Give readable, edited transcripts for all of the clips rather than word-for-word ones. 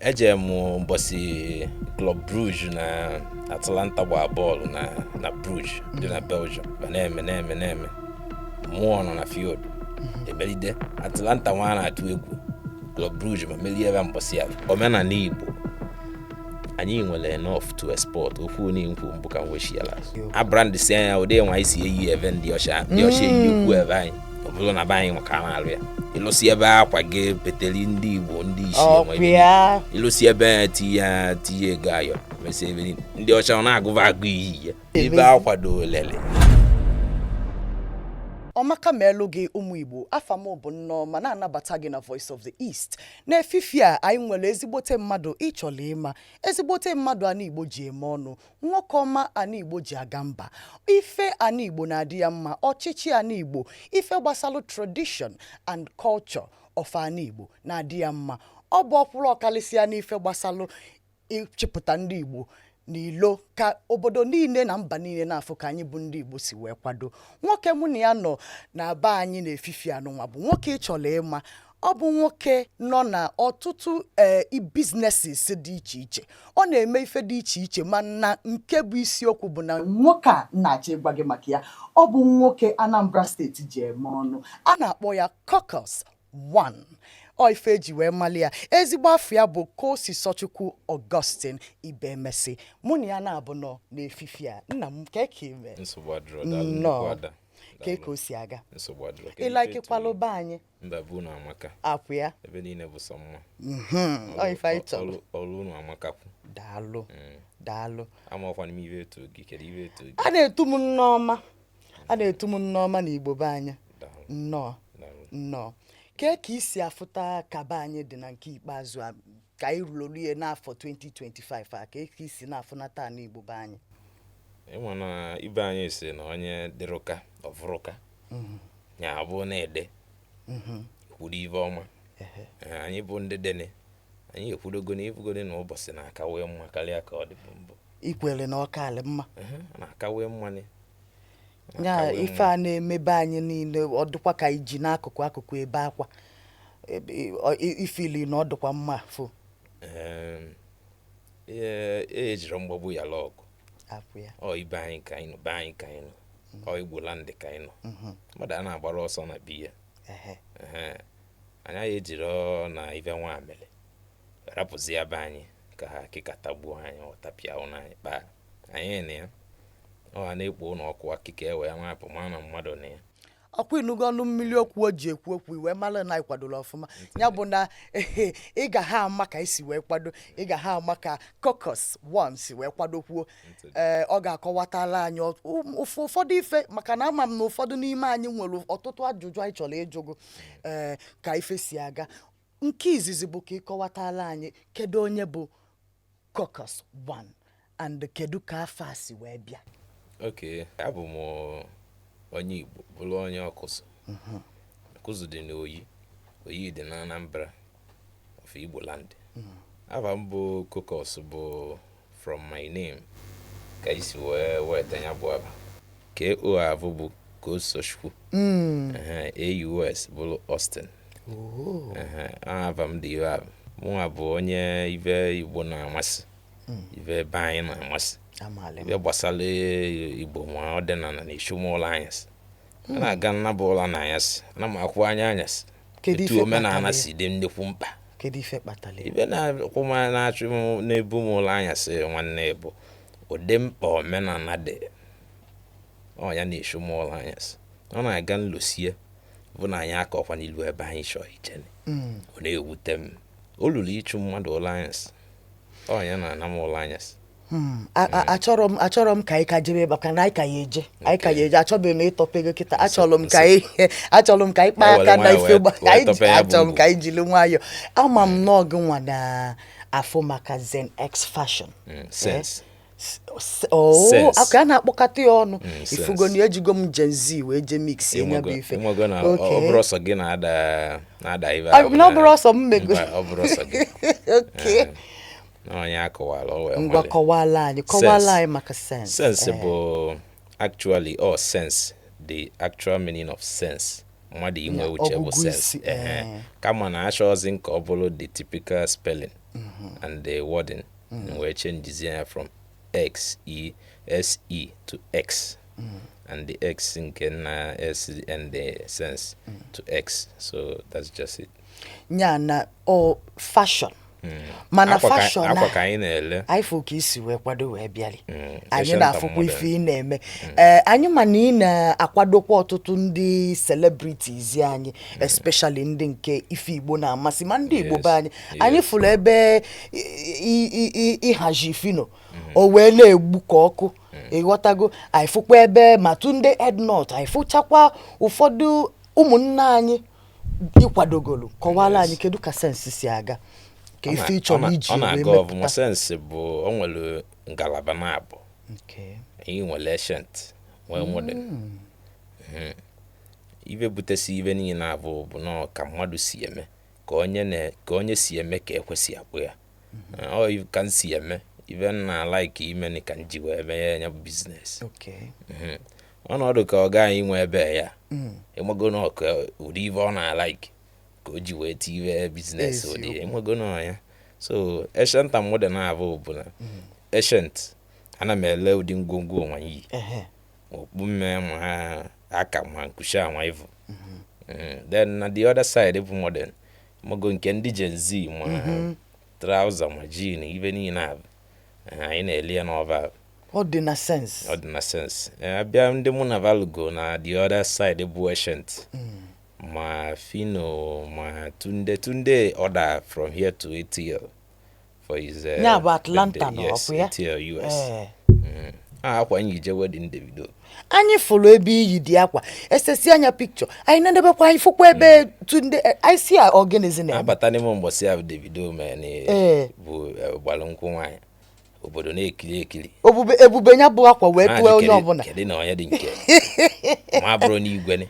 eje mu mbosi Club Brugge na Atalanta gba bọọlụ na Brugge dị na Belgium na-eme mụọ nọ na field emelide Atalanta nwa na-atụ egwu Club Brugge ma melie ebe mbosi ya omenala Igbo anyị nwere enough to export okwu n'inkwu mbụ ka nweshiala a brand si anya ụdị nwa isi eyi eve ndị ọcha eyi okwu ebe anyị ọbụla na be anyị maka na-alụ ya ịlụsi ebe akwa gị peteli ndị Igbo ndị isi ịlụsi ebe tinye ego ayọ mesị ebe ndị ọcha ọ na-agụva agụ iyi ya ebe akwado lele Ọmaka melu gị ụmụ Igbo afa m bụ Nneoma na-anabata gị na Voice of the East n'efifi a anyị nwere ezigbote mmadụ ịchọla ịma ezigbote mmadụ ana Igbo ji eme ọnụ nwoke ọma ana Igbo ji aga mba ife ana Igbo na-adị ya mma ọchịchị ana Igbo ife gbasalụ tradition and culture of ana Igbo na-adị ya mma ọ bụ ọkwụrụ ọkalịsịa n'ife gbasalụ ịchịpụta ndị Igbo n'ilo ka obodo niile na mba niile na-afụ ka anyị bụ ndị Igbo si wee kwado nwoke mụ na ya nọ na be anyị na-efifi anụnwa bụ nwoke ịchọla ịma ọ bụ nwoke nọ na ọtụtụ businesses dị iche iche ọ na-eme ife dị iche iche mana nke bụ isiokwu bụ na nwoke a na-achọ ịgwa gị maka ya ọ bụ nwoke Anambra steeti ji eme ọnụ a na-akpọ ya Kokaus 1 ọ ife eji wee mali ya ezigbo afọ ya bụ Kosisochukwu Augustine Ibemesi mụ na ya na-abụ nọ n'efifi a nna m keke ime keke o si aga ịlaikekwala be anyị mbabu na amaka apụ ya ebe niile bụ sọ mma ọ ife anyị chọrọ ọrụ na amaka daalụ amaọkwa n'ime ibe eto gị kedu ibe eto gị a na-etu m Nneọma na Igbo be anyị nnọọ ka isi afụta ka be anyị dị na nke ikpeazụ a ka anyị rụrụ ihe n'afọ 2025 a ka isi na-afụnata n'Igbo be anyị ịnwa na ibe anyị si na onye dịrụka ọvụrụka ya abụ na-ede kwuru ibe ọma anyị bụ ndị dene anyị ekwudogo na ibugodo na ụbọchị na-aka wee mma karịa ka ọ dị bụ mbụ ikwere na ọka alị mma na-aka wee mma ya ife a na-emebe anyị niile ọ dịkwa ka iji n'akụkụ ebe akwa ifili na ọ dịkwa mma fo ejiri mgbagbu ya lọgụ ọ ibe anyị ka anyị nọ be anyị ka anyị nọ ọ Igbo land ka anyị nọ mmadụ a na-agbara ọsọ na biya anyị ejiri na ibe nwa mere rapụzi ya be anyị ka ha kịkatagbuo anyị ọtapịa ụnụ anyị kpaa anyị na ya ọ na-ekpo ụlọ ọkụ akịka ewe ya nwapụ ma na mmadụ na ya ọkwa inugo ọnụ mmiri okwu o ji ekwu okwu iwe mara na ịkwadoro ọfụma ya bụ na ị ga ha ama ka isi wee kwado ị ga ha ama ka Kokaus 1 si wee kwadokwuo ọ ga-akọwatala anyị ụfọdụ ife maka na ama m na ụfọdụ n'ime anyị nwere ọtụtụ ajụjụ anyị chọrọ ịjụgụ ka ife si aga nke izizi bụ ka ịkọwatala anyị kedu onye bụ Kokaus 1 and kedu ka afọ a si wee bịa abụ m onye Igbo bụrụ onye ọkụzụ ọkụzụ dị n'oyi dị na Anambra of Igbo land afa m bụ Kokaus bụ from my name ka isi wee tanya bụ aba K-O-A-V bụ Kosisochukwu AUS bụrụ Austin afa m dị iwe mụnwa bụ onye ibe Igbo na-amasị ibe ebe anyị na-amasị ebe gbasara Igbo ma ọdịnala na-echu m ụlọ anyasị a na-aga nnaba ụlọ na anyasị ana m akwụ anya anyasị etu omenala si dị nnekwu mkpa ibe na-akwụ m na-achụ m na-ebu m ụlọ anyasị nwanne bụ ụdị mkpa omenala dị ọ ya na-echu m ụlọ anyasị ọ na-aga nlosie bụ na anyị aka ọkwa n'ilu ebe anyị chọọ ijene ọ na-ewute m o luru ịchụ mmadụ ụlọ anyasị ọ ya na-ana m ụlọ anyasị achọrọ m ka anyị ka jebe maka na anyị ka ya eje achọbeghị m ịtọpego kịta achọrọ m ka anyị kpaa aka na ife achọrọ m ka anyị jiri nwayọọ ama m n'ọgụ nwa na afọ maka XENX fashion aka a na-akpọkọta ya ọnụ ifugo na ejigo m Gen Z wee je mix ya bụ ife ọ bụrụ ọsọ gị na-ada ibe ọ bụrụ ọsọ m mego ọ bụrụ ọsọ gị onye akọwala ngwa kọwala anyị maka sense bụ actually sense the actual meaning of sense mmadụ inwe uche bụ sense kama na achọzi nke ọ bụrụ the typical spelling and the wording were changed from XESE to X, and the X in S and the sense to X. So that's just it. Nyana or fashion. Mana fashion akwa ka anyị na-ele anyị focus we kwado we biali anyị Asian na-afụkwa model. ife ị na-eme anyị ma na ị na-akwadokwa ọtụtụ ndị celebrities anyị especially ndị nke ife Igbo na-amasị ma ndị Igbo be anyị fụrụ ebe ịhaji fino o wee na-egbu ka ọkụ ịghọtago anyị fụkwa ebe ma Tunde Headnut anyị fụchakwa ụfọdụ ụmụnna anyị ịkwadogolu kọwala anyị kedu ka sense si aga ka ife ịchọrọ iji ọ na-aga ọfụma sense bụ o nwere ngalaba na-abụ anyị nwere ancient nwee modern ibe butesi ibe niile abụ bụ na ka mmadụ si eme ka onye si eme ka ekwesị akpụ ya ọ ka si eme ibe na like ime ni ka nji wee mee ya bụ business ọnọdụ ka ọ gaghị nwe ebe ya ịmago na ọka ụdị ibe ọ na-like ka o ji wee tiwe business ụdị ịmago na ya so ancient and modern abụ bụ na ancient ana m ele ụdị ngwongwo onwe yi okpu mme ma ha aka ma nkushi anwa ivu then na the other side bụ modern ịmago nke ndị Gen Z ma trouser ma jean ibe niile abụ anyị na-ele ya n'ọba ordinary sense abịa ndị mụ na valugo na the other side bụ ancient ma fino ma tunde order from here to ATL for his Atlanta no ATL US akwa anyị je wedding Davido anyị folo ebe iyi dị akwa esesi anya picture anyị na-edebekwa anyị fụkwa ebe Tunde I see our organism abata n'ime mgbọsị ahụ Davido mere bụ gbalụ nkwụ nwanyị obodo na-ekiri ebube nya bụ akwa wee tụọ onye ọbụla kedu na onye dị nke ma bụrụ n'igwe ni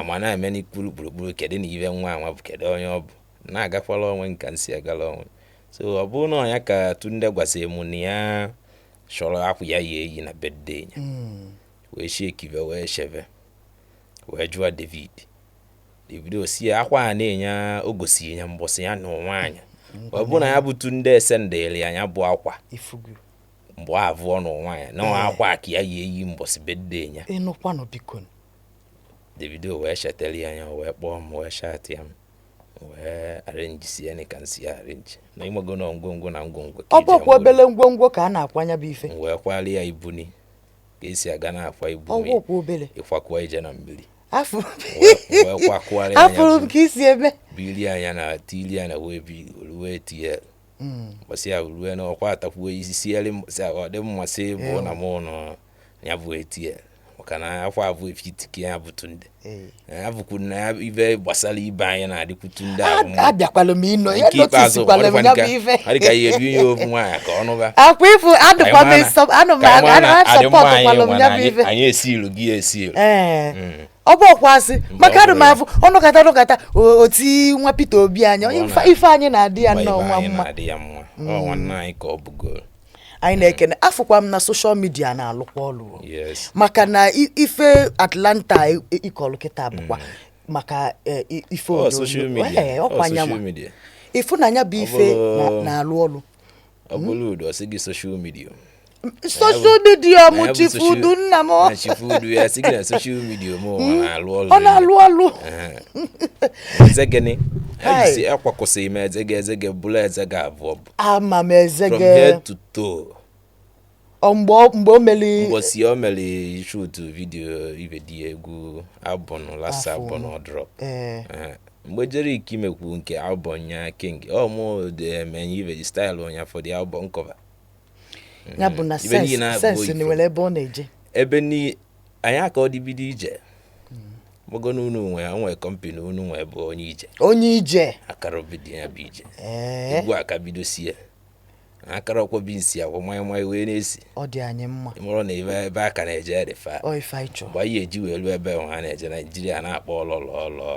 ama na-eme n'ikpuru gburugburu kedu na ibe nwa anwa bụ kedu onye ọ bụ na-agakwala onwe nka nsi agala onwe so ọ bụrụ na ọnya ka Tunde gwasị mụ na ya chọrọ akwụ ya yi eyi na birthday ya wee shekive wee sheve wee jụọ Davido si akwa a na-enye ogosi ya mbọsị ya na nwaanyị ọ bụ na ya bụ Tunde sendeli anya bụ akwa mgbe abụọ na nwaanyị na akwa ka ya yi eyi mbọsị birthday ya ịnụkwanụ biko Davido wee sheteli anya wee kpọọ m wee shati ya wee arrange si ya ka nsi ya arrange na ịmago na ngwongwo na ngwongwo ọ bụkwa obele ngwongwo ka a na-akwanya bụ ife wee kwali ya ibuni ka esi aga na akwa ibu ọ bụkwa obele ịkwakwa ije na mmiri wee kwakwara anya afụrụ ka isi ebe bili anya na tili anya wee tie bọsị ya ruo na ọkwa atakwuo isi sieli ọ dị mmasị bụ na mụ nọ ya bụ etie maka na afọ abụ efitike ya bụ Tunde abụkwu na ibe gbasara ibe anyị na-adịkwu Tunde abịakwala m ịnọ ya notisikwala m ya bụ ife ọ dịka ya ebi ihe ofu nwaanyị ka ọnụba akwa ifu adịkwa m anụmasọpọtụkwala m ya bụ ife anyị esilu gị esilu ọ bụkwasị maka adụmafụ ọnụkata oti nwa Peter Obi anya ife anyị na-adị ya nnọọ nwa mma nwanne anyị ka ọ bụgoro anyị na-ekene afụkwa m na social media na-alụkwa ọlụ maka na ife Atlanta ịkọlụ kịta bụkwa maka ife ọkwanya ịfụnanya bụ ife na-alụ ọlụ ọ bụrụ ụdọ sị gị social media mụ chifudu nna m chifudu ya sị gị na social media mụ ọ na-alụ ọlụ ezegeni ejisi akwakọsị ime ezege bụla ezege abụọ ama m ezege from head to toe mgbe o mere shoot video ibe dị egwu album last album ọ drop mgbe jere ikimekwu nke album ya King mụ de menye ibe style onya for the album cover ya bụ na sense ni wele ebe ọ na-eje ebe ni anyị aka ọ dị bido ije mogo n'unu nwe company unu nwe bụ onye ije akara obido ya bụ ije egwu aka bido sie akara ọkwa binsi akwa mmanya wee na-esi ọ dị anyị mma ịmụrụ na ebe aka na-eje refa ife anyị chọrọ mgbe anyị eji wee ruo ebe ha na-eje Naijiria na-akpọ ọlọlọlọ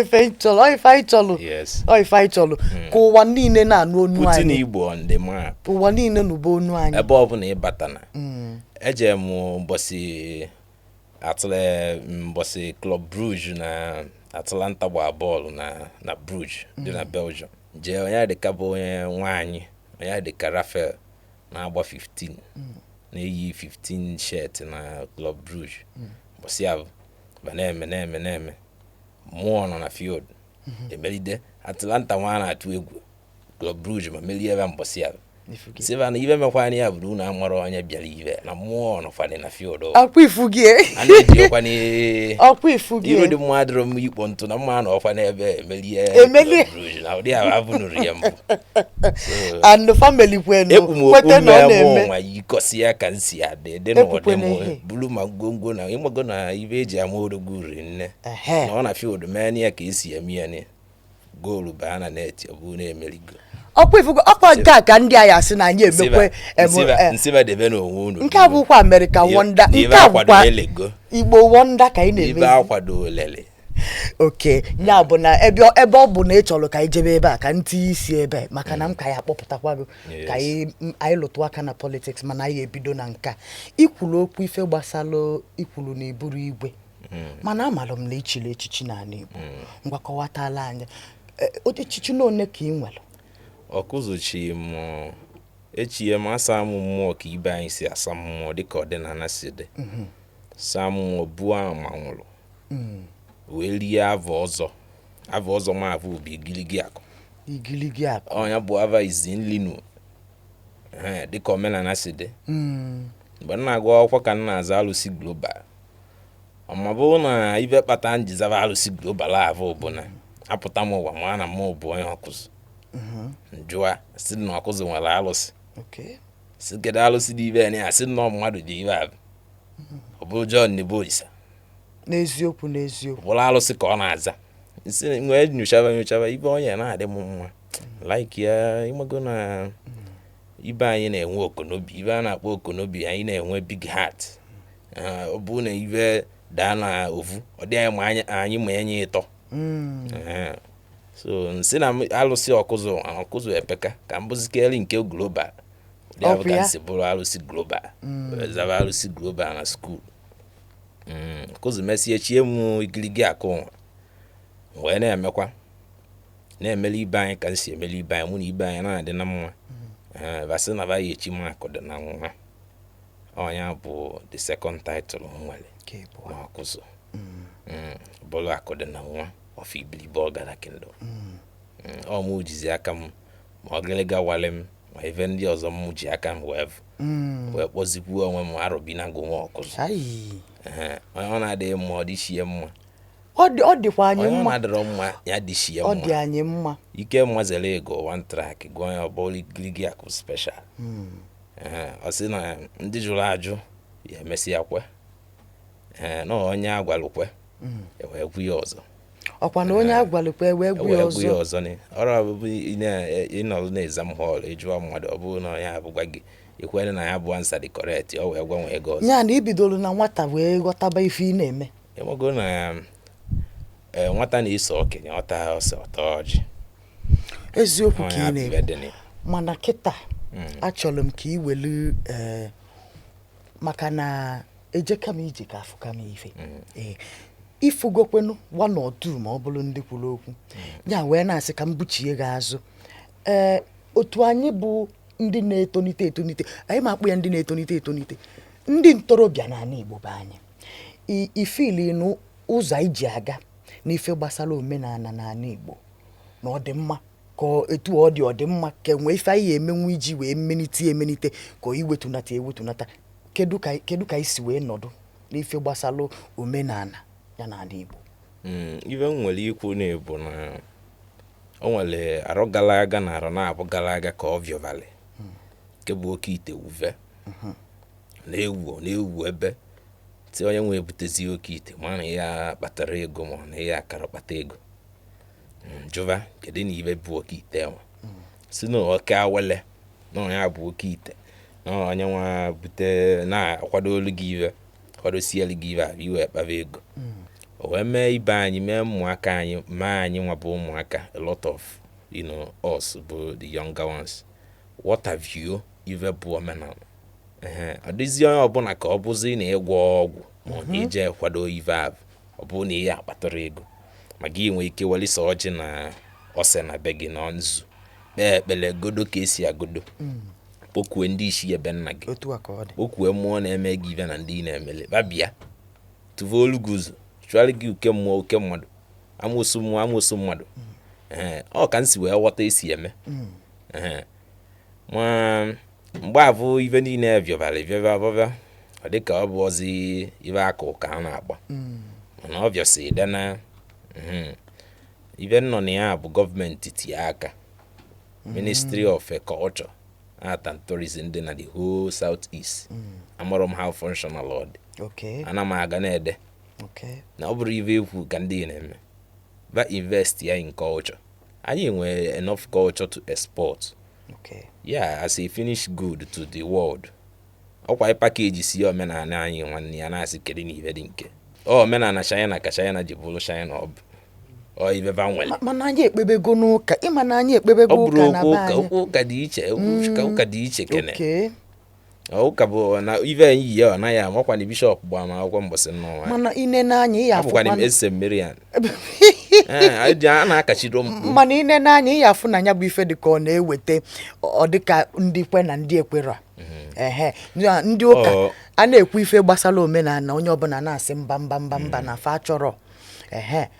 ife anyị chọrọ ka ụwa niile na-anụ onu anyị Igbo on the map ụwa niile nụba onu anyị ebe ọ bụla ịbatana eje m mbọsị atụle mbọsị Club Brugge na Atlanta gba bọọlụ na Bruges dị na Belgium. Jee onye dịka bụ onye nwaanyị onye dịka Rafael na-agba 15 na-eyi 15 shirt na Club Bruges. Mbọsị ahụ ba na-eme mmụọ nọ na field emelide Atlanta nwa na-atụ egwu Club Bruges ma merie ebe mbọsị ahụ siva na ibe mekwani ya bụrụ na amara onye bịara ibe na mmụọ nọkwani na field akwa ifugi a na-ejikwani akwa ifugi iro dị mmadụ m ikpo ntụ na mma na ọkwa n'ebe emelie na ụdị ahụ abụnụrụ ya mbụ and family kwenu kwete na ọ na-eme nwa yikosi ya ka nsi adị dị na ọdị m bulu ma ngwongwo na ịmago na ibe eji ama odogwu ri nne na ọ na field mee ya ka esi eme ya ne goolu baa na net ọ bụ na-emerigo ọkwa nke a ka ndị agha asị na anyị emekwe nsiba debe n'onwe unu nke a bụkwa America wonder nke a bụkwa Igbo wonder ka anyị na-eme ibe akwado lele oke ya bụ na ebe ọ bụ na ị chọrọ ka anyị jebe ebe a ka ntị isi ebe maka na m ka ya akpọpụtakwago ka anyị lụtụ aka na politics mana anyị ebido na nka ikwulu okwu ife gbasalụ ikwulu na iburu igwe mana amalụ m na ichili echichi n'ala Igbo ngwakọwatala anya echichi na one ka ị nwere ọkụzochi m echie m asa m mmụọ ka ibe anyị si asa mmụọ dịka ọdịnala si dị saa mmụọ buo ama nwụrụ wee rie avọ ọzọ ma avụ bụ igiligi akụ ọnya bụ ava izi nlinu dịka omenala si dị mgbe m na-agụ akwụkwọ ka m na-aza alụsị global ma bụrụ na ibe kpata njizaba alụsị global avụ bụ na apụta m ụwa ma na mụ bụ onye ọkụzụ njụa si na ọkụzụ nwere alụsị si kedu alụsị dị ibe ya si na mmadụ dị ibe abụ ọ bụ John Nebolisa n'eziokwu bụrụ alụsị ka ọ na-aza isi nwee nyochaba ibe onye na-adị m mma like ya ịmago na ibe anyị na-enwe okonobi ibe a na-akpọ okonobi anyị na-enwe big heart ọ bụ na ibe daa na ovu ọ dị anyị ma anyị ma enye ịtọ so nsi na alụsị ọkụzụ epeka ka mbụzikeri nke global dị abụ ka nsi bụrụ alụsị global zaba alụsị global na skuul ọkụzụ mesie chie m igiligi akụ nwa wee na-emeli ibe anyị ka nsi emeli ibe anyị mụ na ibe anyị na-adị na mma basị na ba ya echi m akụ dị na nwa ọnya bụ the second title nwere na ọkụzụ bụrụ akụ dị na nwa of Ibilibo Ọgara Kingdom ọ mụ jizi aka m ma ọ gịlịga wale m ma ife ndị ọzọ m ji aka m wee kpọzikwuo onwe m arụbinago nwa ọkụzụ onye ọ na-adịghị mma ọ dịchie mma ọ dịkwa anyị mma onye ọ na-adịrọ mma ya dịchie mma ọ dị anyị mma ike mmazere ego one track gụọ ya ọbụla igiligi akụ special ọ sị na ndị jụrụ ajụ ya emesịa kwe na onye agwalụkwe wee gwu ya ọzọ ọkwa na onye agwalụkwe wee gwu ya ọzọ ni ọrụ abụbụ ịnọrụ na exam hall ịjụọ mmadụ ọ bụrụ na onye abụgwa gị ikwere na ya bụ ansa dị correct ọ wee gwanwe ego ọzọ ya na ibidoro na nwata wee ghọtaba ife ị na-eme ịmago na nwata na-eso okenye ọta ọsọ ọta ọjị eziokwu ka ị na-eme mana kịta achọrọ m ka ị welu maka na ejeka m ije ka afụka m ife ifugokwenu one or two ma ọ bụrụ ndị kwuru okwu ya wee na-asị ka m buchie gị azụ otu anyị bụ ndị na-etonite anyị ma akpụ ya ndị na-etonite ndị ntorobịa n'ala Igbo bụ anyị ifili n'ụzọ iji aga n'ife gbasara omenala n'ala Igbo na ọ dị mma ka etu ọ dị mma ka enwe ife anyị emenwu iji wee emenite ka iwetunata kedu ka isi wee nọdụ n'ife gbasara omenala ya n'ala Igbo ife m nwere ikwu na-ebu na o nwere arọ gara aga na arọ na-abụ gara aga ka ọ viovali nke bụ oke ite uve na-ewu ebe ti onye nwe ebutezi oke ite ma na ya kpatara ego ma na ya akara kpata ego jụva kedu na ibe bụ oke ite nwa si na oke awele na onye bụ oke ite na onye nwa bute na-akwado olu gị iwe kwadosielu gị iwe iwe kpaba ego o wee mee ibe anyị mee ụmụaka anyị ma anyị nwa bụ ụmụaka a lot of us bụ the younger ones what have you ive bụ omenala ọ dịzi onye ọbụla ka ọ bụzi na ịgwọ ọgwụ ma ọ na-eje kwado ive abụ ọ bụ na ihe akpatara ego ma gị nwee ike welisa ọjị na ose na be gị na nzu kpee ekpele godo ka esi agodo kpọkuo ndị isi ebe nna gị kpọkuo mmụọ na-eme gị ibe na ndị na-emele babịa tụva olu gị ụzọ chụara gị uke mmụọ uke mmadụ amoosu mmụọ amoosu mmadụ ọ ka nsi wee ghọta esi eme ma mgbe abụ ibe niile bịọbara ọ dị ka ọ bụ ozi ibe aka ka a na-agba mana ọ bịasị dana ibe nọ na ya bụ gọọmenti tie aka Ministry of Culture, Art and Tourism dị na the whole Southeast. Amara m how functional ọ dị. Ana m aga na-ede na ọ bụrụ ibe ekwu ka ndị na-eme ba invest ya in culture. Anyị nwere enough culture to export. Yeah, as a finished good to the world. Ọkwa package si omenala anyị nwanne ya na-asị kedu na ibe dị nke omenala China ka China ji bụrụ China ọ bụ ibe ba nwere mana anyị ekpebego n'ụka ịma na anyị ekpebego ụka na ba anyị ụka dị iche ụka dị iche kene ụka bụ na ibe anyị ya ọ naghị amakwa na bishọp gba ma akwụkwọ mbọsị nnọọ mana ine n'anya ya afụ mana ese mmiri ya a na-akachiro m mana ine n'anya ya afụ na ya bụ ife dị ka ọ na-eweta ọ dị ka ndị kwe na ndị ekwere ndị ụka a na-ekwu ife gbasara omenala onye ọbụla na-asị mba na fa chọrọ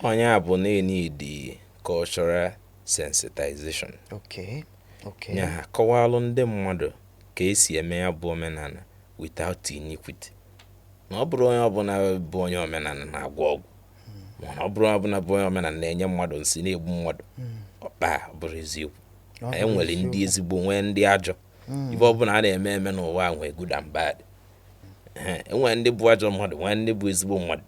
onye a bụ na-eni the cultural sensitization ya ha kọwalụ ndị mmadụ ka esi eme ya bụ omenala without iniquity na ọ bụrụ onye ọbụla bụ onye omenala na-agwọ ọgwụ mana ọ bụrụ onye ọbụla bụ onye omenala na-enye mmadụ nsị na-egbu mmadụ ọkpa bụrụ eziokwu anyị nwere ndị ezigbo nwee ndị ajọ ibe ọbụla a na-eme n'ụwa nwee good and bad enwere ndị bụ ajọ mmadụ nwee ndị bụ ezigbo mmadụ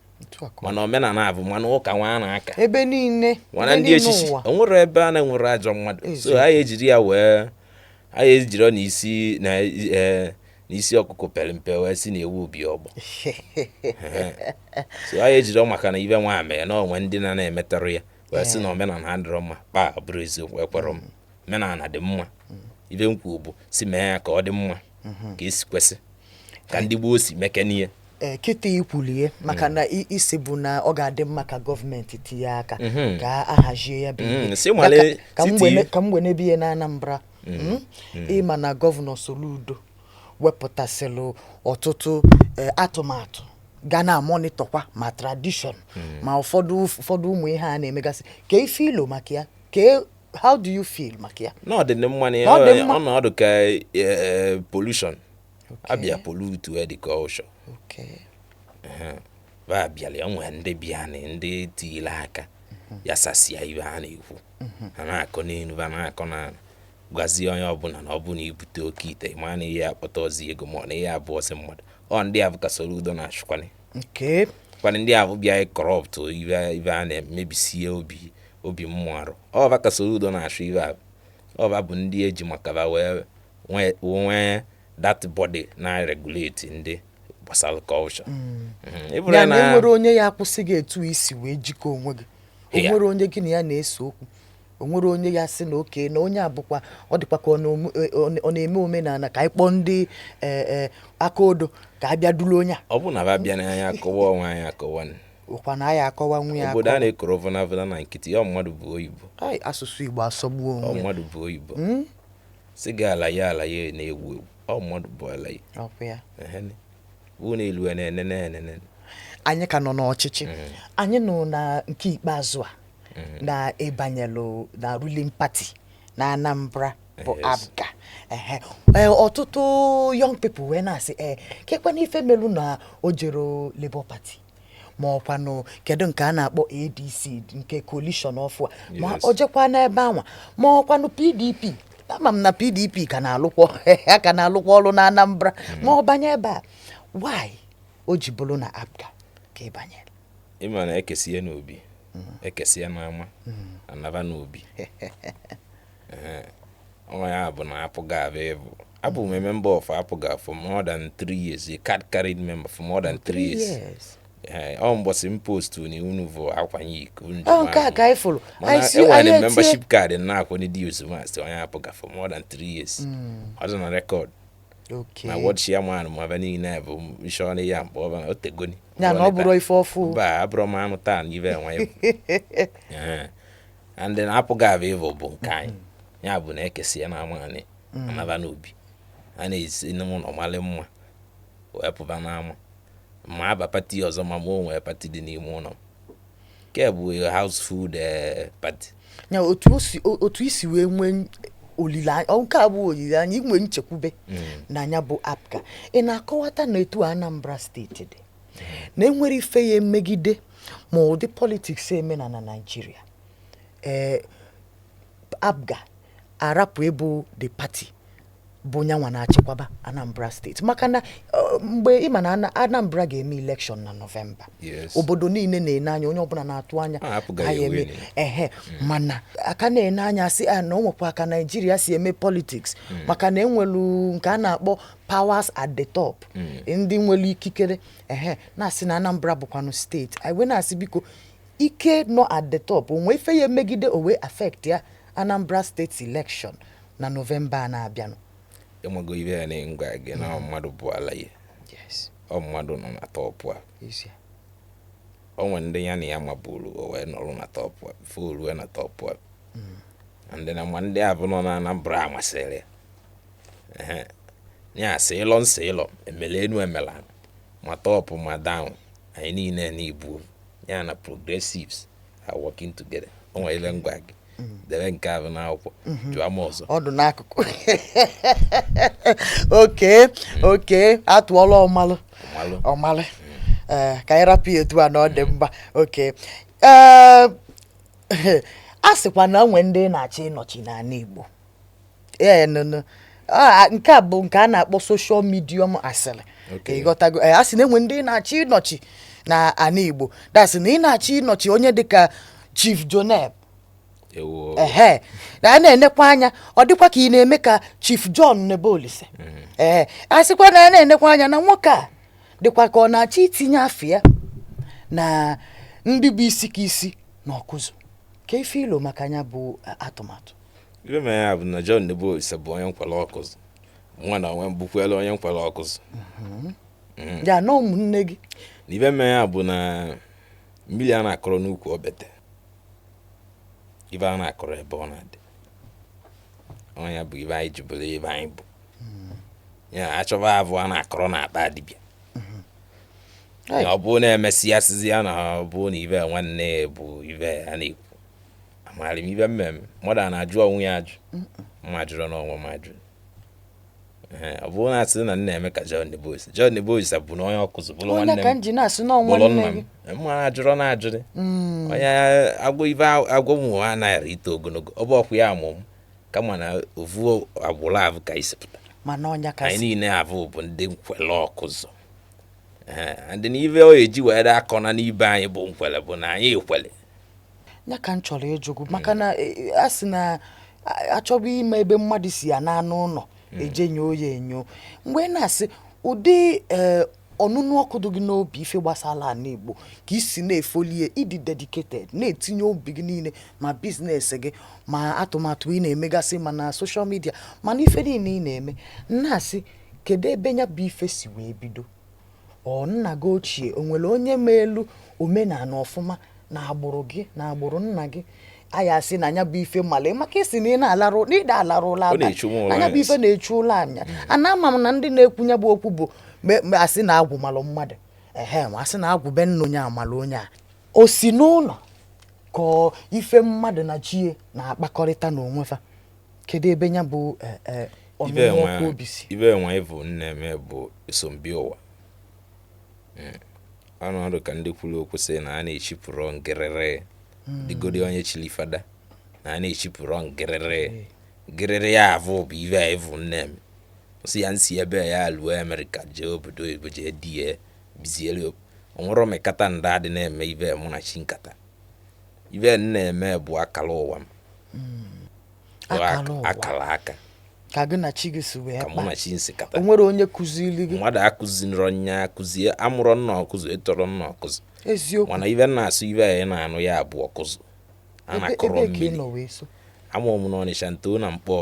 mana omenala bụ mana ụka nwa na-aka ebe niile mana ndị echichi onwere ebe a na-enwere ajọ mmadụ so anyị ejiri ya wee anyị ejiri n'isi ọkụkọ pere mpe wee si na-ewu obi ọgbọ so anyị ejiri maka na ibe nwa mee na onwe ndị na-emetọrọ ya wee si na omenala ha dịrọ mma kpa bụrụ eziokwu ekwere m omenala dị mma ibe m kwuo bụ si mee ya ka ọ dị mma ka esi kwesị ka ndị gboo si mekenie kịta ikwulie maka na isi bụ na ọ ga-adị mma ka gọọmenti tinye aka ka ahazie ya bụ ka m wee biye na Anambra ịma na gọvanọ Soludo wepụtasịrị ọtụtụ atụmatụ ga na-amonitọkwa ma tradishọn ma ụfọdụ ụmụ ihe a na-emegasị ka ife ilo maka ya how do you feel maka ya n'ọdịnihu mma na ọnọdụ ka pollution abịa pollute where the culture ba bịara onwe ndị bịa na ndị tiile aka ya sasịa ibe ha na-ekwu ha na-akọ n'elu ba na-akọ na gwazie onye ọbụla na ọ bụ na ibute oke ite ma na ihe akpọta ozi ego ma na ihe abụ ọsị mmadụ ndị abụ ka Soludo na-achụkwanye kwana ndị abụ bịa corrupt ibe a na-emebisie obi mmụọ arụ ọba ka Soludo na-achụ ibe abụ ọba bụ ndị eji maka ba wee nwee that body na-regulate ndị gbasara culture ya na enwere onye ya akwụsị gị etu isi wee jikọ onwe gị onwere onye gị na ya na-ese okwu onwere onye ya sị na oke na onye abụkwa ọ dịkwa ka ọ na-eme omenala ka anyị kpọọ ndị aka odo ka a bịa duru onye ọ bụ na ba bịa n'anya akọwa onwe anyị akọwa ụkwa na anyị akọwa nwe ya obodo a na-ekoro vonavona na nkịtị ya mmadụ bụ oyibo asụsụ Igbo asọgbuo onwe mmadụ bụ oyibo si gị ala ya na-ewu ewu mmadụ bụ ala ya bụ na-elu enene anyị ka nọ n'ọchịchị anyị nọ na nke ikpeazụ a na ịbanyelụ na ruling party na Anambra bụ APGA ọtụtụ young people wee na-asị kekwana ife melu na o jero Labour Party ma ọkwanụ kedu nke a na-akpọ ADC nke coalition ọfụ a ma o jekwa n'ebe anwa ma ọkwanụ PDP ama m na PDP ka na-alụkwa ọrụ na Anambra ma ọ banye ebe a why o ji bụrụ na APGA ka ị banyere ịma na ekesie n'obi ekesie n'ama anaba n'obi ọnwa ya bụ na APGA abụ m member of APGA for more than 3 years, a card carried member for more than 3 years. Mbọsị m postu na unu akwanye iko ka ifuru enwere membership card na akwanye dị ozuma onye APGA for more than 3 years. Ọ dị na record Okay. ma wọchi ya mmanụ ma bani na bụ ishọ na ya mkpọ ba otegoni ya na ọ bụrụ ife ọfụ ba abụrụ m anụ taa na ibe enwe and then apụghị abụ ịvụ bụ nke anyị ya bụ na ekesi ya na amanị anaba n'obi a na-esi n'ụlọ mmalị mma wee pụba n'ama ma aba pati ọzọ ma mụ nwee pati dị n'ime ụlọ nke bụ house food party ya otu isi wee nwee olileanya nke a bụ olileanya inwe nchekwube na anya bụ apka ị na-akọwata na etu Anambra steeti dị na enwere ife ya emegide ma ụdị politiks eme na Naịjirịa apga arapụ ebu the party bụ nyanwa na-achịkwaba Anambra steeti maka na mgbe ịma na Anambra ga-eme election na Novemba obodo niile na-ene anya onye ọbụla na-atụ anya ha eme mana aka na-ene anya sị na o nwekwa aka Naijiria si eme politics maka na enwelu nke a na-akpọ powers at the top ndị nwere ikikere na-asị na Anambra bụkwanụ steeti anyị na-asị biko ike nọ at the top onwe ife ya emegide owe affect ya Anambra state election na Novemba na-abịanụ enwego ibe ya na-ngwa gị na mmadụ bụ ala ya ọ mmadụ nọ na tọpụ a o nwere ndị ya na ya maburu o wee nọrụ na tọpụ a bifo o ruo na tọpụ a ndị na ma ndị abụ nọ na Anambra amasịrị ya nsị ịlọ emele enu emela ma tọpụ ma down anyị niile n'Igbo ya na progressives are working together o nwere ile ngwa gị debe nke ahụ n'akwụkwọ jụọ m ọzọ ọdụ n'akụkụ oke atụọla ọmalụ ka anyị rapụ etu a na ọ dị mba oke a sịkwa na onwe ndị na-achọ ịnọchi n'ala Igbo nke a bụ nke a na-akpọ social medium asịrị ịghọtago a sị na enwe ndị na-achọ ịnọchi na ala Igbo dasị na ị na-achọ ịnọchi onye dịka Chief John na na-enekwa anya ọ dịkwa ka ị na-eme ka Chief John Nebolisa a sịkwa na na-enekwa anya na nwoke a dịkwa ka ọ na-achọ itinye afịa na ndị bụ isi ka isi na ọkụzụ ka ife ilo maka anya bụ atụmatụ ibe mere ya bụ na John Nebolisa bụ onye nkwele ọkụzụ nwa na onwe mbukwele onye nkwele ọkụzụ ya na ụmụnne gị na ibe mere ya bụ na mmiri a na-akọrọ n'ukwu obete ibe a na-akọrọ ebe ọ na-adị onye bụ ibe anyị jibụrụ ebe anyị bụ ya achọba abụ a na-akọrọ na akpa dibịa ọ bụ na-emesi asịzi ya na ọ bụ na ibe nwanne bụ ibe a na-ekwu amaghịrị m ibe mmemme mmadụ a na-ajụ onwe ya ajụ mma jụrụ n'ọnwa m ajụ ọ bụ na-asị na nna eme ka John Nebolisa bụ na onye ọkụzụ bụrụ nwanne m mma ajụrụ na ajụrị onye agwọ ibe agwọ ụmụ ha anaghị ito ogologo ọ bụ ọkwa ya amụ m kama na ovu agbụrụ abụ ka isipụta anyị niile abụ bụ ndị nkwele ọkụzụ ndị na ibe o eji were akọ na n'ibe anyị bụ nkwele bụ na anyị ekwele ya ka m chọrọ ịjụgụ maka na a sị na achọbụ ime ebe mmadụ si ya n'anụ ụlọ eje nyoo ya enyo mgbe na-asị ụdị ọnụnụ ọkụ dị gị n'obi ife gbasara ala Igbo ka isi na-efolie ịdị dedicated na-etinye obi gị niile ma biznes gị ma atụmatụ ị na-emegasị ma na social media mana ife niile ị na-eme na-asị kedu ebe ya bụ ife si wee bido nna gị ochie o nwere onye ma elu omenala ọfụma na agbụrụ gị na agbụrụ nna gị aya asị na anya bụ ife male maka isi na ị na-alarụ n'ide alarụla anya bụ ife na-echu ụlọ anya ana ama m na ndị na-ekwunye bụ okwu bụ asị na agwụ malụ mmadụ asị na agwụ be nna onye amalụ onye a o si n'ụlọ ka ife mmadụ na chie na-akpakọrịta n'onwefa kedu ebe ya bụ ọnụnụ ọkụ obi si ibe enwe ịbụ nna-eme bụ esombi ụwa ọnọdụ ka ndị kwuru okwu sị na a na-echipụrụ ngịrịrị dịgodi onye chili fada na a na-echipụrụ ngịrịrị ya avụ bụ ibe a ịvụ nne m si ya nsi ebe ya lụọ Amerịka jee obodo oyibo jee di ya biziere onwere omekata nda dị na-eme ibe mụ na chi nkata ibe na-eme bụ akala ụwa m akala aka ka gị na chi gị si wee ka mụ na chi nsi kata o nwere onye kụziri gị mmadụ akụzinrọ nya akụzie amụrụ nna ọkụzụ etọrọ nna ọkụzụ eziokwu mana ibe na-asụ ibe anyị na-anụ ya bụ ọkụzụ a na-akọrọ mmiri amụrụ m n'Ọnịsha ntoo na Mkpọ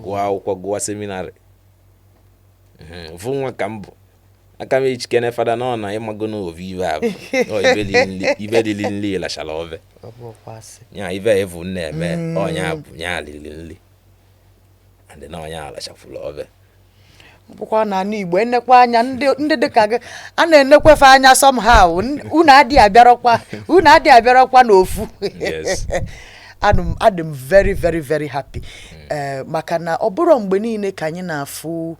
gụọ akwụkwọ gụọ seminarị Vu nwa ka mbụ aka m echikene fada nọ na ịmago na ovi ive abụ ive lili nli lachala ove nya ive evu na-eme ọnya bụ nya lili nli and na ọnya alachafula ove bụkwa na Igbo enekwa anya ndị dịka gị a na-enekwefe anya somehow unu adịghị abịarakwa n'ofu. Yes. Adị m very very very happy maka na ọ bụrụ mgbe niile ka anyị na-afụ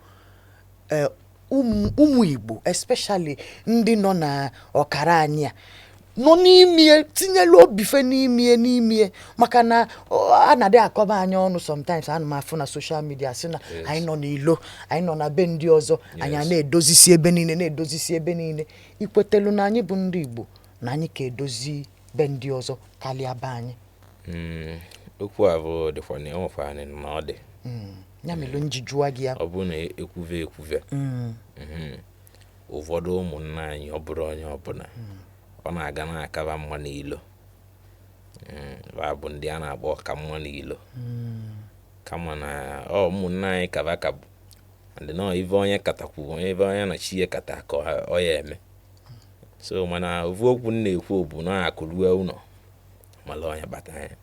ụmụ Igbo especially ndị nọ na ọkara anyị a nọ n'ime tinyelu obife n'ime maka na a na-adị akọba anyị ọnụ sometimes ana m afụ na social media sị na anyị nọ n'ilo anyị nọ na be ndị ọzọ anyị na-edozisi ebe niile ikwetelu na anyị bụ ndị Igbo na anyị ka edozi be ndị ọzọ karịa be anyị. Okwu abụ dịkwa na enwefa anyị na ọ dị ya melu njijụwa gị ya ọ bụ na ekwuve ụfọdụ ụmụnna anyị ọ bụrụ onye ọbụla ọ na-aga na-akaba mma n'ilo bụ ndị a na-akpọ ka mma n'ilo kama na ụmụnna anyị kaba kabụ ndị nọ ive onye katakwu ebe onye na chi ya kata ka ọ ya eme so mana ovu okwu na-ekwu bụ na akụruwe ụlọ mala onye bata anyị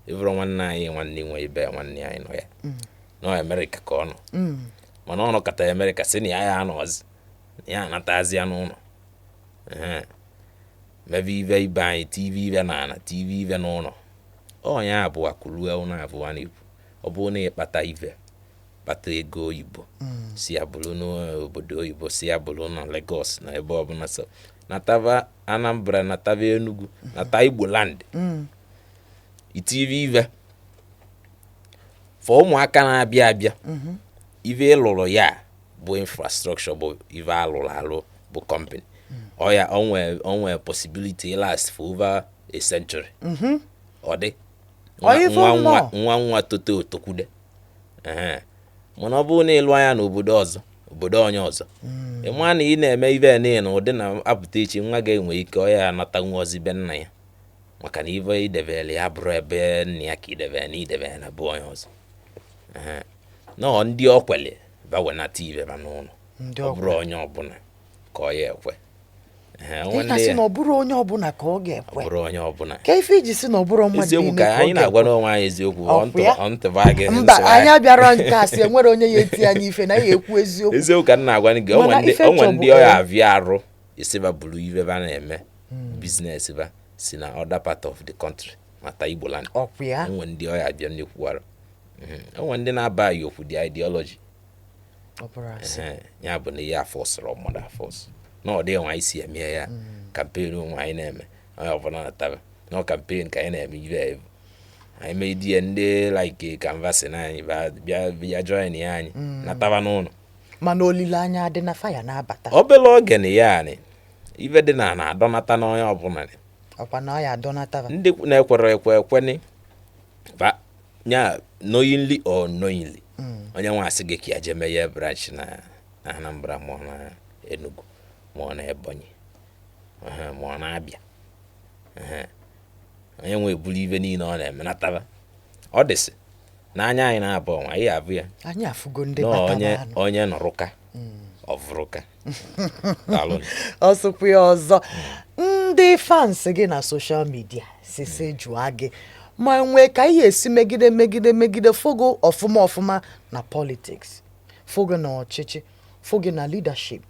ịvụrụ nwanne anyị nwanne nwe ibe nwanne anyị nọ ya nọ Amerịka ka ọ nọ mana ọ nọkọta Amerịka si na ya anọzi ya anatazi ya n'ụlọ mebe ive ibe anyị TV ive na ana TV ive n'ụlọ onye abụ akụruwe ụlọ abụọ na-ekwu ọ bụ na ịkpata ive kpata ego oyibo si ya bụrụ n'obodo oyibo si ya bụrụ na Lagos na ebe ọbụla so nataba Anambra nataba Enugu nata Igbo land itivi ive for ụmụaka na-abịa abịa ive ịlụrụ ya bụ infrastructure bụ ive alụ bụ company ya onwe possibility last for over a century ọ dị nwa toto otokwude mana ọ bụrụ na ịlụ anya n'obodo ọzọ obodo onye ọzọ ịma na ị na-eme ive niile na ụdị na-apụta echi nwa ga-enwe ike ọ ya anata nwa ozi be nna ya maka na ive idebele ya bụrụ ebe nna ya ka idebele na bụ onye ọzọ nọọ ndị okwele bawenata ive ba n'ụlọ ọ bụrụ onye ọbụla ka ọ ya ekwe ịkasị na ọ bụrụ onye ọbụla ka ọ ga-ekwe bụrụ onye ọbụla ka ife iji si na ọ bụrụ mmadụ eziokwu ka anyị na-agwa n'onwe anyị eziokwu mba anyị abịara nke a sị enwere onye ya eti anyị ife na ya ekwu eziokwu ka m na-agwa gị onwe ndị ọya avịa arụ isiba bụrụ ive ba na-eme biznes ba si na other part of the country mata Igbo land onwe ndị ọya abịa nnekwuwara onwe ndị na-aba ya okwu the ideology ya bụ na ya fọsụrụ mmadụ afọsụ na ọ dịghị nwa anyị si eme ya kampen onwe anyị na-eme onye ọbụla nataba na kampen ka anyị na-eme ive evu anyị mee die ndị like canvassing anyị bịa join ya anyị nataba n'ụlọ mana olileanya adị na faya na-abata obere oge na ya anyị ive dị na na-adọnata n'onye ọbụla ọkwa na ọ ya adọnataba ndị na-ekwere ekweni nya knowingly or unknowingly onye nwa asị gị ka ya jeme ya branch na Anambra ma na Enugu ma na Ebonyi ma na Abịa onye nwe ebulu ive niile ọ na-eme nataba ọ dịsị n'anya anyị na-abụ ọnwa anyị abụ ya anyị afụgo ndị batara onye nọrụka ọvụrụka ọsụkwu ya ọzọ ndị fans gị na social media sisi jụọ gị ma nwee ka ihe esi megide fogo ọfụma na politics fogo na ọchịchị fogo na leadership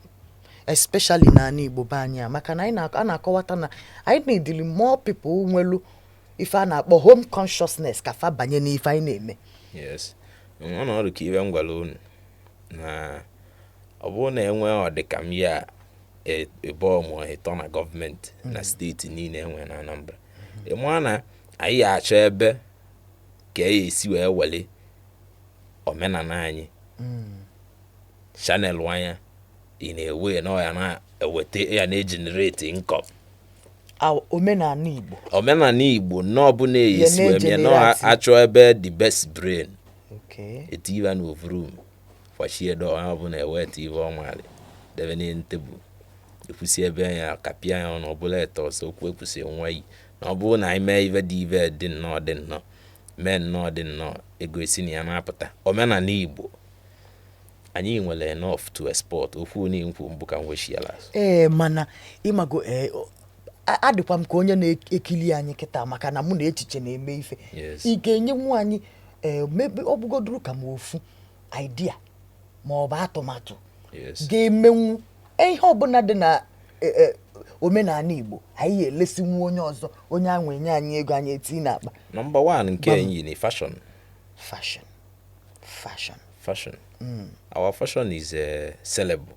especially na ana Igbo be anyị maka na a na-akọwata na anyị need more people nwelu ife a na-akpọ home consciousness ka fa banye n'ife anyị na-eme. Yes, ọnọdụ ka ibe ngwala unu na ọ bụrụ na enwe ọdịka m ya ebe ọmụ ịtọ na gọọmenti na steeti niile enwe na Anambra ịmụ na anyị achọ ebe ka e esi wee wele omenala anyị channel anya ị na-ewe na ya na-eweta ya na-egenerate income omenala Igbo na ọbụna esi wee mie na achọ ebe the best brain etiba na ovrum fachie do ọbụna eweta ive ọmali debe na tebụl ekwusi ebe ya kapịa ya ọnụ ọbụla eto ọsọ okwu ekwusi nwa yi na ọ bụrụ na anyị mee ive dị ive dị nnọọ mee nnọọ dị nnọọ ego esi na ya na-apụta omenala Igbo anyị nwere enough to export okwu ni nkwu mbu ka nweshiala mana ịmago adịkwa m ka onye na-ekili anyị kịta maka na mụ na echiche na-eme ife ị ga-enye nwa anyị mebe ọ bụgodoro ka m ofu idea ma ọ bụ atụmatụ ga-emenwu ihe ọbụla dị na omenala Igbo anyị elesi nwa onye ọzọ onye ahụ enye anyị ego anyị eti n'akpa. Number 1 nke enyi ni fashion. Our fashion is sellable.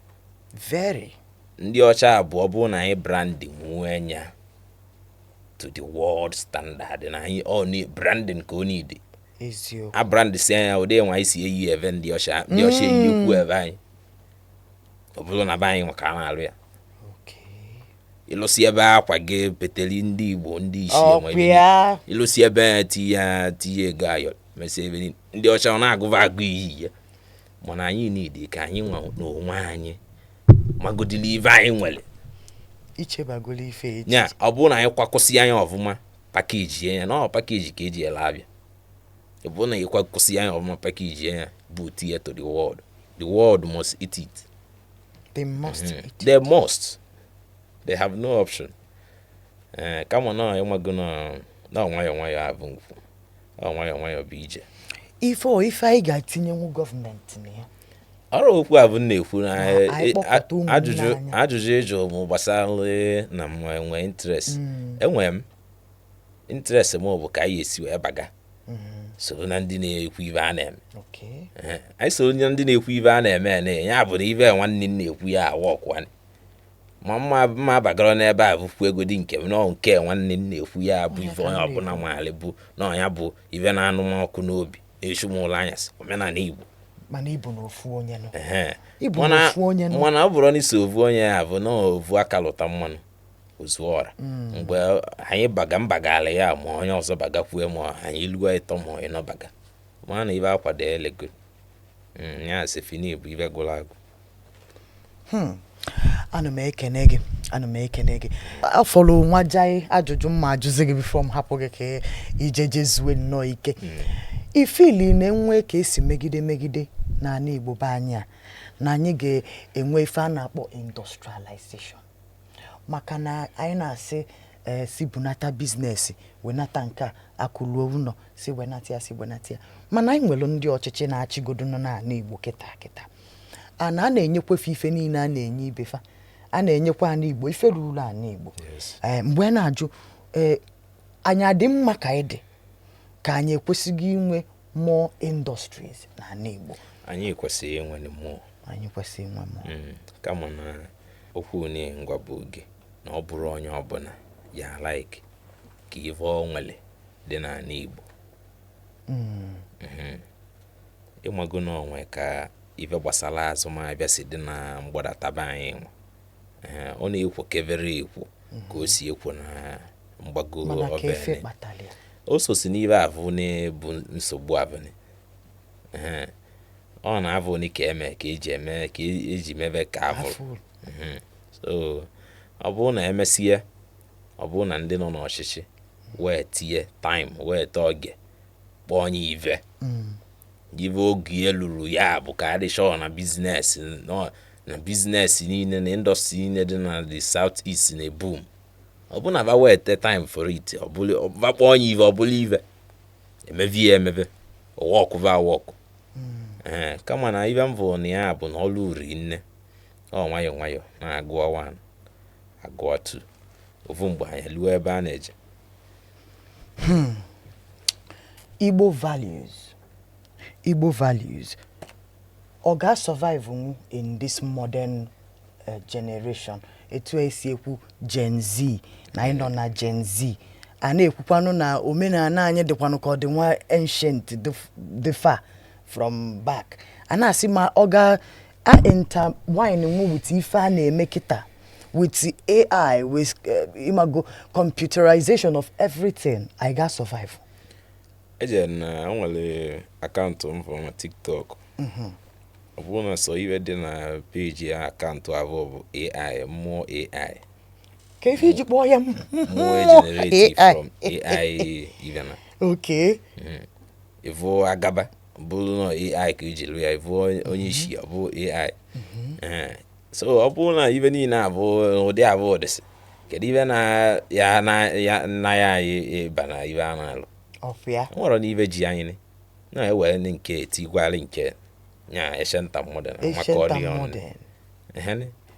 Very. Ndị ọcha abụọ bụ na anyị branding nwenya to the world standard na anyị all branding ka o need. Eziokwu. A brand si anya ụdị nwa isi eyi eve ndị ọcha eyi ekwu eve anyị. Ọ bụrụ na be anyị maka na alụ ya. Ilosi ebe akwa gị peteli ndị Igbo ndị isi enwe ilosi ebe tinye ego ayọ mesi ebe ndị ọcha ọ na-agụva agụ iyi ya mana anyị need ka anyị nwa n'onwe anyị magodili ife anyị nwere ichebagolo ife echi ya ọ bụrụ na anyị kwakwụsị anya ọfụma pakeji ya na ọ pakeji ka eji ele abịa ọ bụrụ na anyị kwakwụsị anya ọfụma pakeji ya bụ tie to the world must eat it. They must. They have no option. Come on now, you're gonna no why have nkwu. Why bụ ije. If I ga tinyenwu government na ya. Ọrụ okwu abụ na-ekwu na ajụjụ ejo mụ gbasara na nwe interest. Enwe m interest m bụ ka anyị esi wee baga. So na ndị na-ekwu ibe a na-eme. Anyị so ndị na-ekwu ibe a na-eme na ya bụ na ibe nwanne na-ekwu ya awọkwa. Ma bagara n'ebe a bụkwa ego dị nke nọ nke nwanne na-ekwu ya bụ ife onye ọbụla maali bụ na ya bụ ife na anụmanụ n'obi eshumụlọ anyasị omenala Igbo mana Igbo na ofu onye nọ mana ọ bụrụ na isi ofu onye ya bụ na ofu aka lụta mmanụ ozu ọra mgbe anyị mbagala ya ma onye ọzọ bagakwue ma anyị luo ịtọ ma onye nọ baga mana ibe akwado elego ya sefini bụ ibe gwụrụ agụ. Ana m ekene gị afọlụ nwa jai ajụjụ mma ajụzi gị bifo m hapụ gị ka ijeje zuwe nnọọ ike ifili na-enwe ka esi megide na ana Igbo be anyị a na anyị ga-enwe ife a na-akpọ industrialization maka na anyị na-asị si bunata bizinesi wenata nke akụluo ụlọ si wenata ya mana anyị nwere ndị ọchịchị na-achịgodo nọ na ana Igbo kịta a na-enyekwa ife niile a na-enye ibefa a na-enyekwa ana Igbo ife ruru ana Igbo mgbe na-ajụ anyị adị mma ka anyị dị ka anyị ekwesịghị inwe more industries na ana Igbo. Anyị kwesịrị inwe mmụọ kama na okwu ni ngwa bụ oge na ọ bụrụ onye ọbụla ya like ka ife ọ nwere dị na ana Igbo ịmago na onwe ka ife gbasara azụmahịa si dị na mgbadata anyị ọ na-ekwo kevere ekwo ka o si ekwo na mgbago ọbịa o sosi n'ibe avụ na-ebu nsogbu abụni ọ na-avụ ni ka eji mebe ka avụ so ọ bụrụ na emesịa ọ bụrụ na ndị nọ n'ọchịchị wee tie time wee tee oge kpọọ onye ive oge lụrụ ya bụ ka adị shọ na biznes niile na indọstrị niile dị na the South East na boom ọ bụ na ba wete time for it ọ bụla kpọọ onye ive ọ bụla ive emebe ọwọkụ kama na ibe mbụ na ya bụ na ọlụ uri nne ọ nwayọ na-agụọ 1 agụọ 2 ofu mgbe anyị luo ebe a na-eje. Igbo values ọ ga-survive in this modern generation etu esi ekwu Gen Z na anyị nọ na Gen Z a na-ekwukwanụ na omenala anyị dịkwanụ ka ọ dị nwa ancient dị far from back a na-asị ma ọ ga-intertwine with ife a na-eme kịta with AI with imago computerization of everything I ga-survive. Eje na nwere akaụntụ m na TikTok ọ bụrụ na so iwe dị na peji ya akaụntụ abụọ bụ AI mmụọ AI ka ife iji kpọọ ya mmụọ generated from AI even okay ivo agaba bụrụ na AI ka iji lụ ya ịbụ onye isi ọ bụ AI. So ọ bụrụ na ibe niile abụ ụdị abụ ụdịsị kedu ibe na ya ịba na ibe a na-alụ nwere na ibe ji anyị na-ewere nke tigwalị nke nya eshenta modern maka ọ dị ọnụ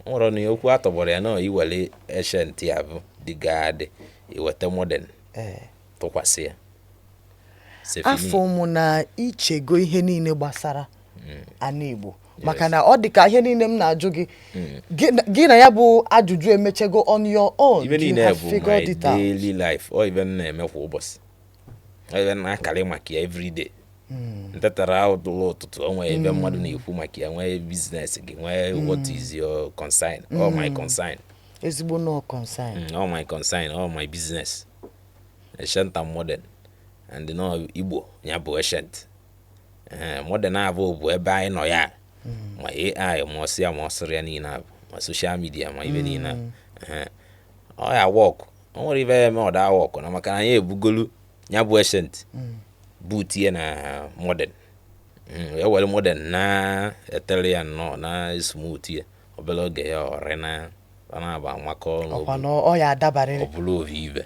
nwere na okwu atọgbọrọ ya na iwere eshent ya bụ dịgadị iweta modern tụkwasị ya afọ ụmụ na ichego ihe niile gbasara ana Igbo maka na ọ dị ka ihe niile m na-ajụ gị na ya bụ ajụjụ emechego on your own. Ibe niile bụ my daily life ọ ibe na-eme kwa ụbọchị ibe na-akarị maka ya everyday ntetara ụtụtụ onwe ebe mmadụ na-ekwu maka ya nwee business gị nwee what is your concern all my concern ezigbo no concern all my concern all my business ancient and modern and no Igbo ya bụ ancient modern abụ bụ ebe anyị nọ ya ma AI ma ọsị ya ma ọsịrị ya niile abụ ma social media ma ibe niile ọ ya work o nwere ibe ya eme ọ da work na maka na anyị ebugolu ya bụ ancient boot ya na modern ya were modern na etere ya nọ na smooth ya obere oge ya ọrị na na-aba makọ ọ ya adabarịrị ọ bụrụ ovive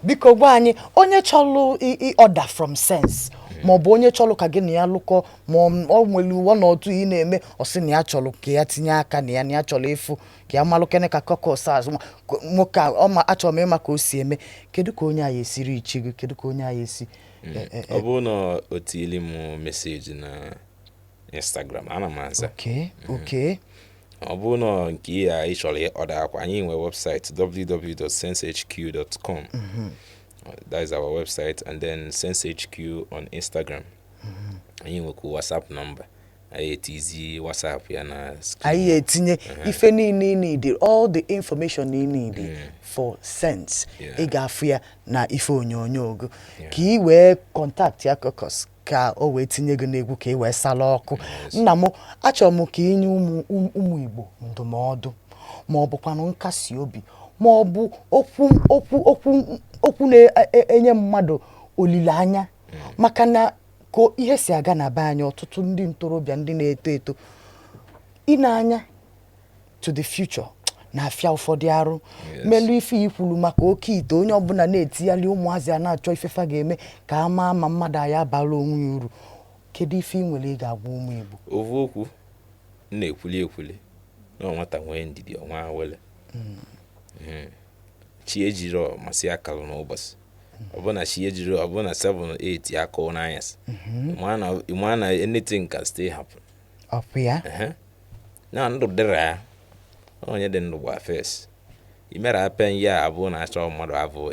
biko gwa anyị onye chọlụ order from sense ma ọ bụ onye chọlụ ka gị na ya lụkọ ma ọ nwere uwe na otu ị na-eme ọ sị na ya chọlụ ka ya tinye aka na ya chọrọ ịfụ ka ya malụ kene ka Kokaus azụ nwoke achọrọ m ịma ka o si eme kedu ka onye anyị esiri ichi gị kedu ka onye anyị esi ọ bụrụ na o tiili m meseji na Instagram ana m aza okay ọ bụrụ na nke ya ị chọrọ ọda akwa anyị nwe website www.sensehq.com. That is our website, and then sensehq on Instagram. Anyị nwekwa WhatsApp number anyị etizi WhatsApp ya na anyị etinye ife niile need all the information you need for sense ị ga-afụ ya na ife onyonyo ogo ka ị wee contact ya Kokaus ka o wee tinye gị n'egwu ka ị wee sala ọkụ. Nna m achọrọ m ka inye ụmụ Igbo ndụmọdụ ma ọ bụkwanụ nkasi obi ma ọ bụ okwu na-enye mmadụ olileanya maka na ka ihe si aga na be anyị ọtụtụ ndị ntorobịa ndị na-eto eto ịna-anya to the future na-afịa ụfọdụ arụ melu ife ikwulu maka oke ite onye ọbụla na-etiyali ụmụazị a na-achọ ifefa ga-eme ka ama ma mmadụ anyị abara onwe ya uru. Kedu ife ị nwere ị ga-agwa ụmụ Igbo? Ovu okwu na-ekwuli na nwata nwee ndidi ọnwa wele chi ejiro masị akalụ n'ụbọchị ọbụna chi ejiro ọbụna 7-8 ya kọọ n'anyasị ịma na anything can still happen. Ọpụ ya na ndụ dịrị ya onye dị ndụ gba fes imere apen ya abụ na achọ mmadụ abụ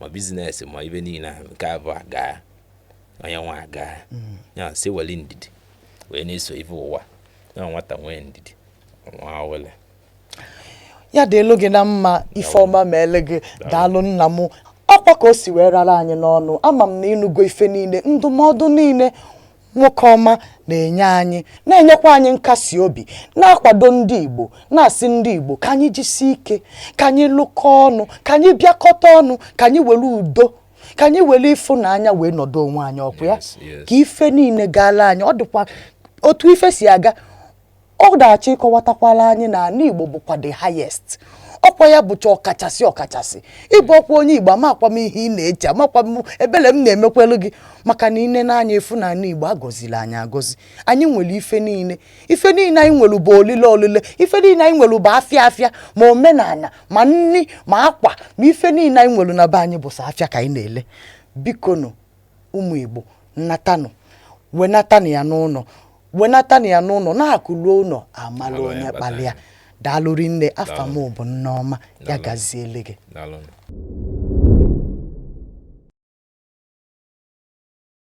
ma biznes ma ibe niile nke abụ aga onye nwa aga ya si weli ndidi wee na-eso ife ụwa na nwata nwee ndidi nwa wele ya dị elu gị na mma ife ọma ma ele gị daalụ nna m ọkwa ka o si wee rara anyị n'ọnụ ama m na ịnụgo ife niile ndụmọdụ niile nwoke ọma na-enye anyị na-enyekwa anyị nkasi obi na-akwado ndị Igbo na-asị ndị Igbo ka anyị jisi ike ka anyị lụkọ ọnụ ka anyị bịakọta ọnụ ka anyị were udo ka anyị were ịfụnanya wee nọdụ onwe anyị ọkụ ya ka ife niile gaala anyị ọ dịkwa otu ife si aga ọ dachi ịkọwatakwala anyị na ana Igbo bụkwa the highest ọkwa ya bụcha ọkachasị ịbụ ọkwa onye Igbo amakwa m ihe ị na-eche amakwa m ebele m na-emekwelu gị maka na ine n'anya efu na ana Igbo agọzili anyị agọzi anyị nwere ife niile anyị nwere bụ olile ife niile anyị nwere bụ afịa ma omenala ma nri ma akwa ma ife niile anyị nwere na be anyị bụ sọ afịa ka anyị na-ele. Bikonu ụmụ Igbo natanụ wenatanụ ya n'ụlọ na-akụluo ụlọ amala onye kpalịa. Daalụ rinne afa m bụ Nneọma ya gaziele gị.